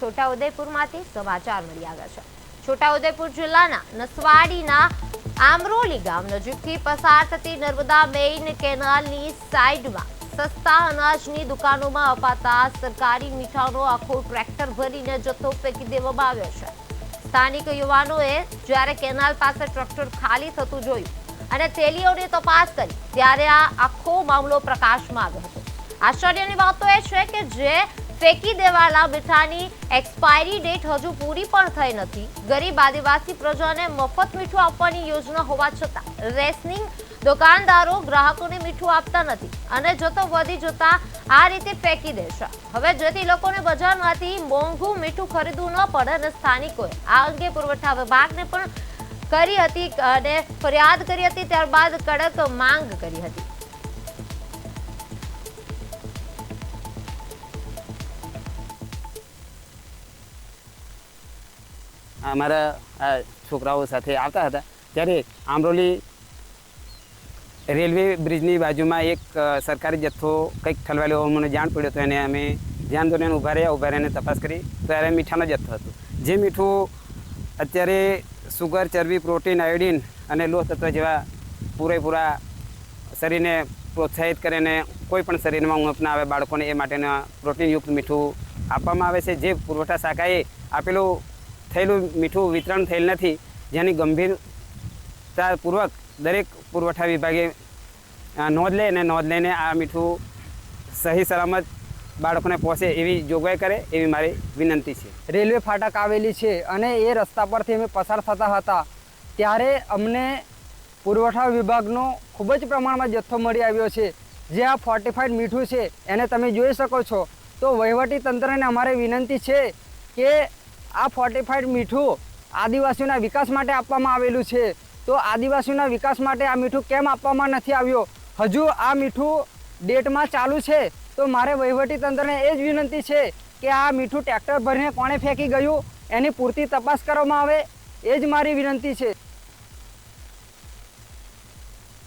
છોટાઉદેપુરમાંથી સમાચાર મળી આવ્યા છે। છોટાઉદેપુર જિલ્લાના નસવાડીના આમરોલી ગામ નજીકથી પસાર થતી નર્મદા મેઇન કેનાલની સાઈડમાં સસ્તા અનાજની દુકાનોમાં અપાતા સરકારી મીઠાનો આખો ટ્રેક્ટર ભરીને જથ્થો ફેંકી દેવામાં આવ્યો છે। સ્થાનિક યુવાનોએ જ્યારે કેનાલ પાસે ટ્રેક્ટર ખાલી થતું જોયું અને થેલીઓની તપાસ કરી ત્યારે આ આખો મામલો પ્રકાશમાં આવ્યો હતો। આશ્ચર્યની વાત તો એ છે કે જે ફેંકી દેવાયેલા મીઠાની એક્સપાયરી ડેટ હજુ પૂરી પણ થઈ નથી। ગરીબ આદિવાસી પ્રજાને મફત મીઠું આપવાની યોજના હોવા છતાં રેશનિંગ દુકાનદારો ગ્રાહકોને મીઠું આપતા નથી અને જથ્થો વધી જતા આ રીતે ફેંકી દેશે। હવે જેથી લોકોને બજારમાંથી મોંઘું મીઠું ખરીદવું ન પડે અને સ્થાનિકોએ આ અંગે પુરવઠા વિભાગને પણ કરી હતી અને ફરિયાદ કરી હતી, ત્યારબાદ કડક માંગ કરી હતી। અમારા છોકરાઓ સાથે આવતા હતા ત્યારે આમરોલી રેલવે બ્રિજની બાજુમાં એક સરકારી જથ્થો કંઈક ઠલવાયેલો મને જાણ પડ્યો હતો અને અમે ધ્યાન દોરીને ઊભા રહીને તપાસ કરી ત્યારે મીઠાનો જથ્થો હતો। જે મીઠું અત્યારે સુગર, ચરબી, પ્રોટીન, આયોડિન અને લોહ તત્વ જેવા પૂરેપૂરા શરીરને પ્રોત્સાહિત કરીને કોઈ પણ શરીરમાં ઉણપ ના આવે બાળકોને એ માટેના પ્રોટીનયુક્ત મીઠું આપવામાં આવે છે। જે પુરવઠા શાખાએ આપેલું થયેલું મીઠું વિતરણ થયેલ નથી, જેની ગંભીરતાપૂર્વક દરેક પુરવઠા વિભાગે નોંધ લે અને નોંધ લઈને આ મીઠું સહી સલામત બાળકોને પહોંચે એવી જોગવાઈ કરે એવી મારી વિનંતી છે। રેલવે ફાટક આવેલી છે અને એ રસ્તા પરથી અમે પસાર થતા હતા ત્યારે અમને પુરવઠા વિભાગનો ખૂબ જ પ્રમાણમાં જથ્થો મળી આવ્યો છે। જે આ ફોર્ટિફાઈડ મીઠું છે એને તમે જોઈ શકો છો। તો વહીવટી તંત્રને અમારી વિનંતી છે કે આ ફોર્ટિફાઈડ મીઠું આદિવાસીઓના વિકાસ માટે આપવામાં આવેલું છે, તો આદિવાસીઓના વિકાસ માટે આ મીઠું કેમ આપવામાં નથી આવ્યો? હજુ આ મીઠું ડેટમાં ચાલુ છે, તો મારે વહીવટી તંત્રને એ જ વિનંતી છે કે આ મીઠું ટ્રેક્ટર ભરીને કોણે ફેંકી ગયું એની પૂરતી તપાસ કરવામાં આવે, એ જ મારી વિનંતી છે।